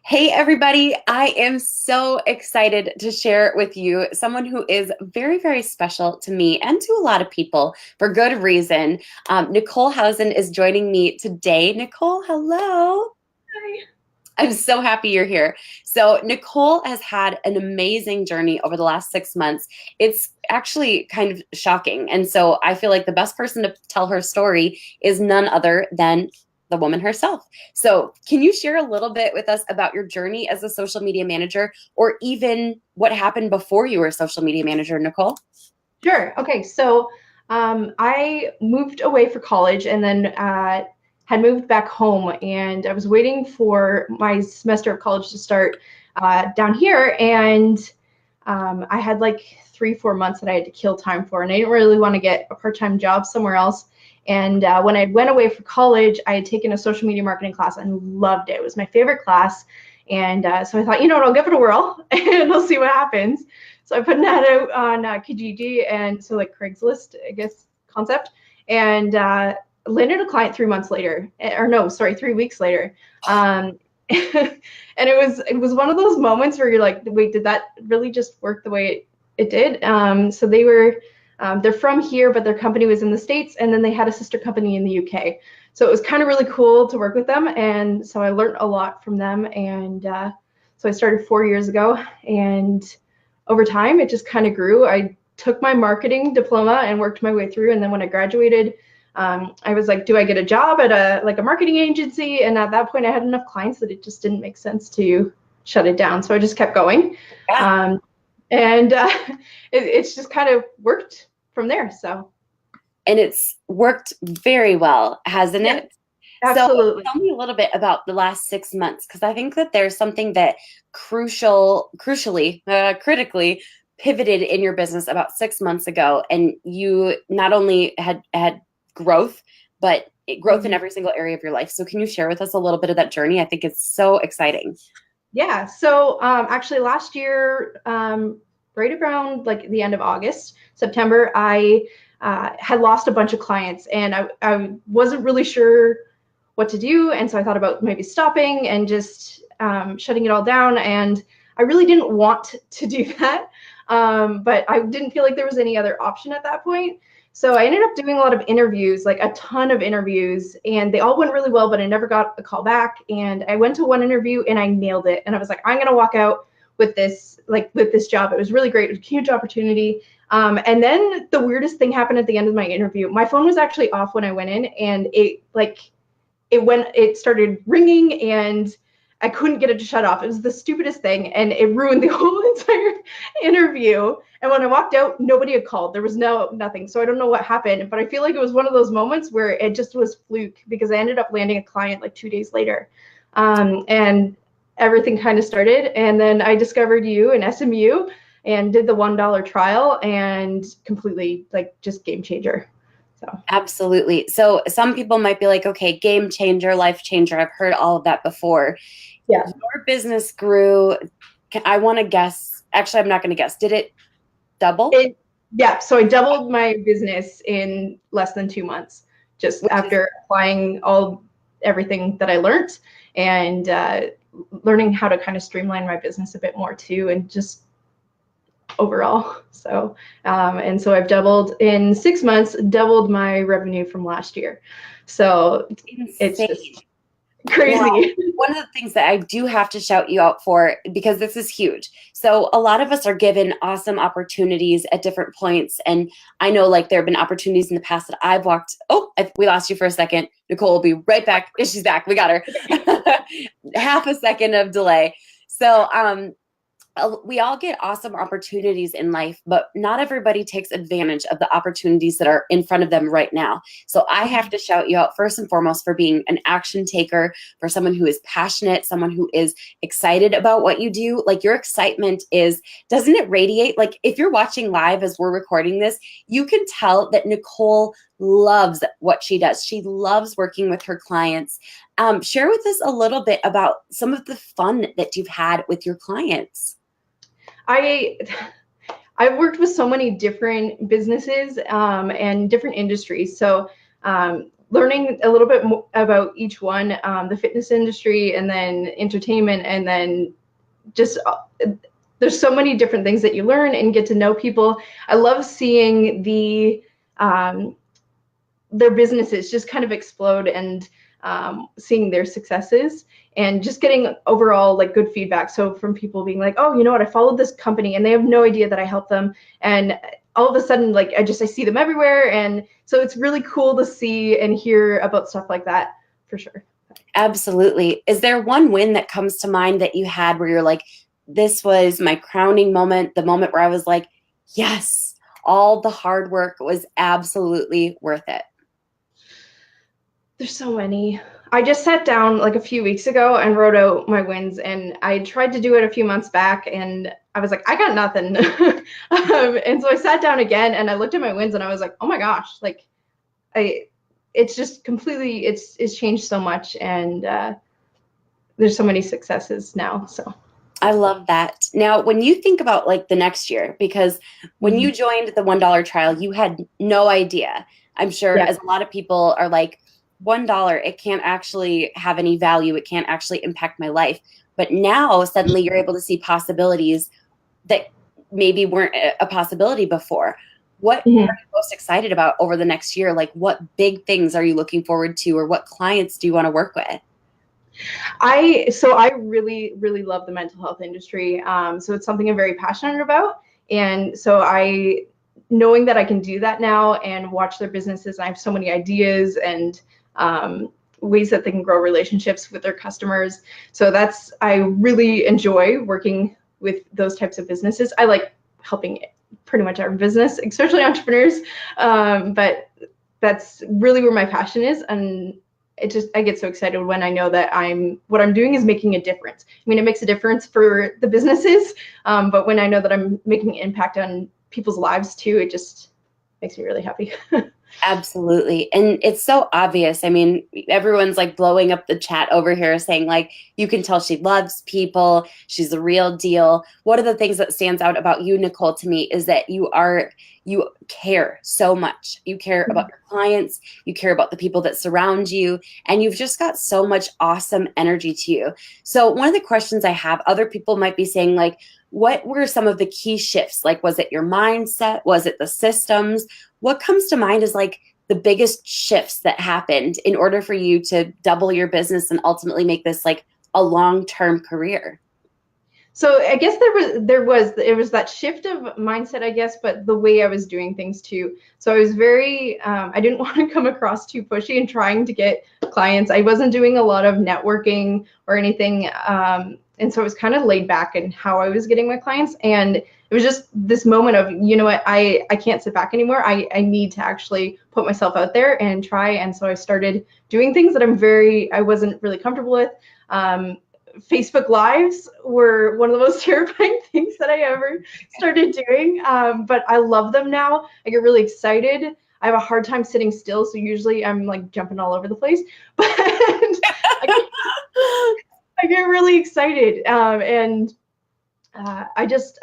Hey, everybody. I am so excited to share with you someone who is very, very special to me and to a lot of people for good reason. Nichole Howson is joining me today. Nichole, hello. Hi. I'm so happy you're here. So, Nichole has had an amazing journey over the last 6 months. It's actually kind of shocking. And so, I feel like the best person to tell her story is none other than the woman herself. So, can you share a little bit with us about your journey as a social media manager, or even what happened before you were a social media manager, Nichole? Sure. Okay. I moved away for college and then had moved back home, and I was waiting for my semester of college to start down here. And I had like 3, 4 months that I had to kill time for, and I didn't really want to get a part time job somewhere else. And when I went away for college, I had taken a social media marketing class and loved it. It was my favorite class. And so I thought, you know what, I'll give it a whirl and I'll see what happens. So I put an ad out on Kijiji and so like Craigslist, I guess, concept, and landed a client 3 months later, or no, sorry, 3 weeks later. And it was one of those moments where you're like, wait, did that really just work the way it did? So they're from here, but their company was in the States, and then they had a sister company in the UK. So it was kind of really cool to work with them, and so I learned a lot from them. And so I started 4 years ago, and over time it just kind of grew. I took my marketing diploma and worked my way through, and then when I graduated, I was like, do I get a job at a marketing agency? And at that point, I had enough clients that it just didn't make sense to shut it down. So I just kept going, Yeah. um, and it's just kind of worked from there. So And it's worked very well, hasn't yeah, it? So absolutely. tell me a little bit about the last 6 months, because I think that there's something that critically pivoted in your business about 6 months ago, and you not only had growth, but growth in Mhm. every single area of your life. So can you share with us a little bit of that journey? I think it's so exciting. Yeah. So actually, last year, right around like the end of August, September, I had lost a bunch of clients, and I wasn't really sure what to do, and so I thought about maybe stopping and just shutting it all down. And I really didn't want to do that, but I didn't feel like there was any other option at that point. So I ended up doing a lot of interviews, like a ton of interviews, and they all went really well, but I never got a call back. And I went to one interview and I nailed it. And I was like, I'm gonna walk out with this job. It was really great. It was a huge opportunity. And then the weirdest thing happened at the end of my interview. My phone was actually off when I went in, and it started ringing, and I couldn't get it to shut off. It was the stupidest thing, and it ruined the whole entire interview. And when I walked out, nobody had called. There was nothing. So I don't know what happened, but I feel like it was one of those moments where it just was fluke, because I ended up landing a client like 2 days later, and everything kind of started. And then I discovered you in SMU and did the $1 trial, and completely like just game changer. So Absolutely. So some people might be like, okay, game changer, life changer. I've heard all of that before. yeah. Your business grew. I want to guess. Actually, I'm not going to guess. Did it double? It, yeah, so I doubled my business in less than 2 months, just Which is after applying everything that I learned, and learning how to kind of streamline my business a bit more too, and just overall. And so I've doubled in 6 months, doubled my revenue from last year. So it's insane. just Now, crazy. one of the things that I do have to shout you out for, because this is huge. So, a lot of us are given awesome opportunities at different points. And I know like there have been opportunities in the past that I've walked. Oh, we lost you for a second. Nichole will be right back. She's back. We got her. Half a second of delay. So, we all get awesome opportunities in life, but not everybody takes advantage of the opportunities that are in front of them right now. So I have to shout you out first and foremost for being an action taker, for someone who is passionate, someone who is excited about what you do. Like your excitement doesn't it radiate? Like if you're watching live as we're recording this, you can tell that Nichole loves what she does. She loves working with her clients. Share with us a little bit about some of the fun that you've had with your clients. I I've worked with so many different businesses and different industries. So learning a little bit more about each one, the fitness industry and then entertainment, and then just there's so many different things that you learn and get to know people. I love seeing their businesses just kind of explode, and seeing their successes, and just getting overall like good feedback. So from people being like, oh, you know what, I followed this company and they have no idea that I helped them, and all of a sudden like I see them everywhere, and so it's really cool to see and hear about stuff like that, for sure. Absolutely. Is there one win that comes to mind that you had where you're like, this was my crowning moment, the moment where I was like, yes, all the hard work was absolutely worth it? There's so many. I just sat down like a few weeks ago and wrote out my wins, and I tried to do it a few months back and I was like, I got nothing. And so I sat down again and I looked at my wins and I was like, oh my gosh, like it's just completely, it's changed so much, and there's so many successes now. So I love that. Now, when you think about like the next year, because when you joined the $1 trial, you had no idea. I'm sure, yeah. as a lot of people are like, $1, it can't actually have any value. It can't actually impact my life. But now suddenly you're able to see possibilities that maybe weren't a possibility before. What are you most excited about over the next year? Like, what big things are you looking forward to, or what clients do you want to work with? I really, really love the mental health industry. So it's something I'm very passionate about. And so knowing that I can do that now and watch their businesses, I have so many ideas and ways that they can grow relationships with their customers. So I really enjoy working with those types of businesses. I like helping pretty much every business, especially entrepreneurs. But that's really where my passion is. And I get so excited when I know that what I'm doing is making a difference. I mean, it makes a difference for the businesses, but when I know that I'm making an impact on people's lives too, it just makes me really happy. Absolutely. And it's so obvious. I mean, everyone's like blowing up the chat over here saying like, you can tell she loves people. She's the real deal. One of the things that stands out about you, Nichole, to me is that you care so much. You care about your clients. You care about the people that surround you. And you've just got so much awesome energy to you. So one of the questions I have, other people might be saying like, what were some of the key shifts? Like, was it your mindset? Was it the systems? What comes to mind is like the biggest shifts that happened in order for you to double your business and ultimately make this like a long-term career? So I guess it was that shift of mindset, I guess, but the way I was doing things too. So I was very, I didn't want to come across too pushy and trying to get clients. I wasn't doing a lot of networking or anything. And so it was kind of laid back in how I was getting my clients. And it was just this moment of, you know what, I can't sit back anymore. I need to actually put myself out there and try. And so I started doing things that I wasn't really comfortable with. Facebook Lives were one of the most terrifying things that I ever started doing, but I love them now. I get really excited. I have a hard time sitting still, so usually I'm like jumping all over the place, but I get really excited, and I just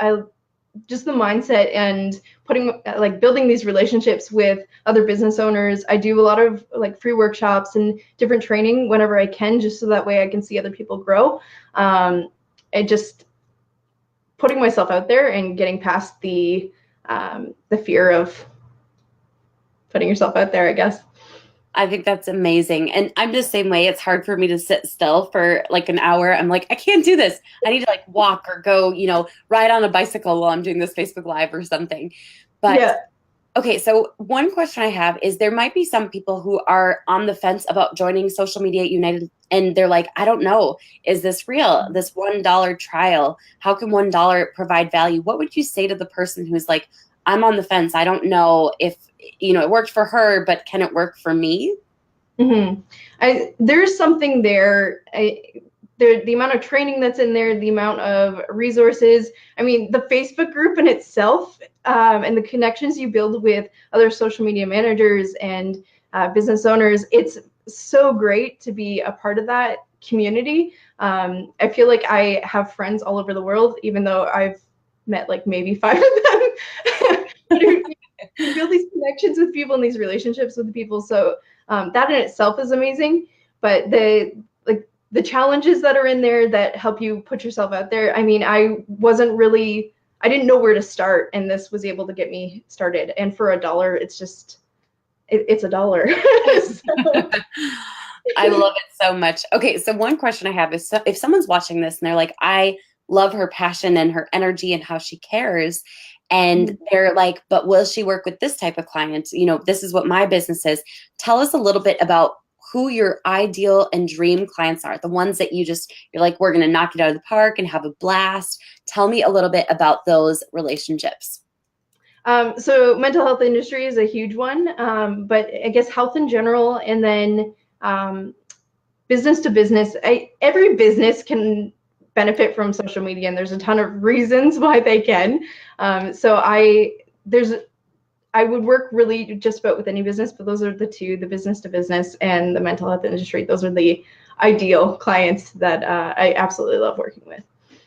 the mindset and building these relationships with other business owners. I do a lot of like free workshops and different training whenever I can, just so that way I can see other people grow. And just putting myself out there and getting past the fear of putting yourself out there, I guess. I think that's amazing. And I'm the same way. It's hard for me to sit still for like an hour. I'm like, I can't do this. I need to like walk or go, ride on a bicycle while I'm doing this Facebook Live or something. But yeah. Okay, so one question I have is there might be some people who are on the fence about joining Social Media United, and they're like, I don't know, is this real? This $1 trial, how can $1 provide value? What would you say to the person who's like, I'm on the fence. I don't know if, it worked for her, but can it work for me? Mm-hmm. There's something there. The amount of training that's in there, the amount of resources. I mean, the Facebook group in itself, and the connections you build with other social media managers and business owners, it's so great to be a part of that community. I feel like I have friends all over the world, even though I've met like maybe 5 of them. You build these connections with people and these relationships with people. So That in itself is amazing, but the challenges that are in there that help you put yourself out there. I mean, I didn't know where to start, and this was able to get me started. And for $1, it's just, it's $1. I love it so much. Okay, so one question I have is, so if someone's watching this and they're like, I love her passion and her energy and how she cares, and they're like, but will she work with this type of client? You know, this is what my business is. Tell us a little bit about who your ideal and dream clients are, the ones that you're like, we're going to knock it out of the park and have a blast. Tell me a little bit about those relationships. So mental health industry is a huge one, but I guess health in general, and then business to business. Every business can benefit from social media, and there's a ton of reasons why they can. So I would work really just about with any business, but those are the two: the business to business and the mental health industry. Those are the ideal clients that I absolutely love working with.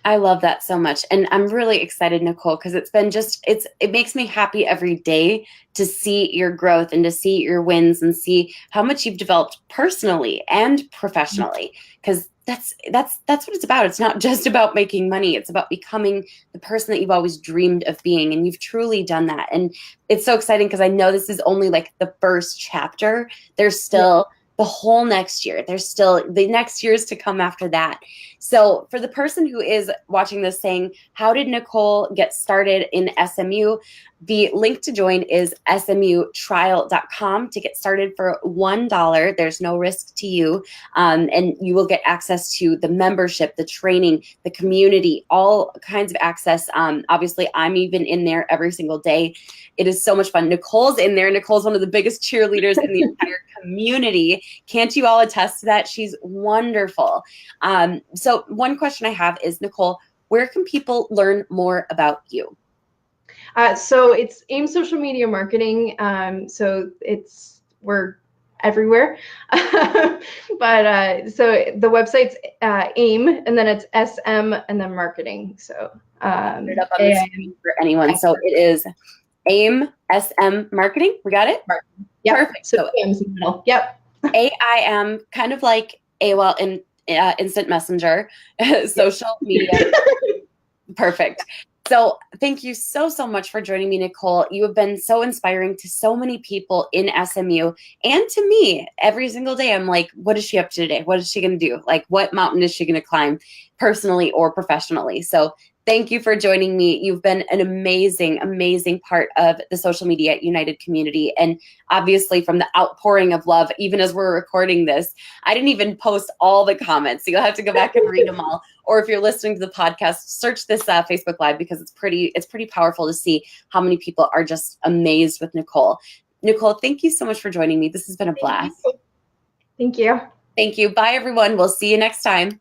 I love that so much. And I'm really excited, Nichole, because it makes me happy every day to see your growth and to see your wins and see how much you've developed personally and professionally. Because that's what it's about. It's not just about making money. It's about becoming the person that you've always dreamed of being. And you've truly done that. And it's so exciting because I know this is only like the first chapter. There's still the whole next year. There's still the next years to come after that. So for the person who is watching this saying, how did Nichole get started in SMU? The link to join is smutrial.com to get started for $1. There's no risk to you. And you will get access to the membership, the training, the community, all kinds of access. Obviously, I'm even in there every single day. It is so much fun. Nichole's in there. Nichole's one of the biggest cheerleaders in the entire community. Can't you all attest to that? She's wonderful. So one question I have is, Nichole, where can people learn more about you? So it's AIM Social Media Marketing. So we're everywhere. But so the website's AIM, and then it's SM, and then marketing. So put it up on the screen for anyone. So it is AIM SM Marketing. We got it? Marketing. Yep. Perfect. So AIM's in the middle. Yep. AIM, kind of like AOL in Instant Messenger, social media. Perfect. So thank you so much for joining me, Nichole. You have been so inspiring to so many people in SMU and to me. Every single day, I'm like, what is she up to today? What is she going to do? Like, what mountain is she going to climb personally or professionally? So thank you for joining me. You've been an amazing, amazing part of the Social Media United community. And obviously from the outpouring of love, even as we're recording this, I didn't even post all the comments. So you'll have to go back and read them all. Or if you're listening to the podcast, search this Facebook Live, because it's pretty powerful to see how many people are just amazed with Nichole. Nichole, thank you so much for joining me. This has been a blast. Thank you. Thank you. Bye, everyone. We'll see you next time.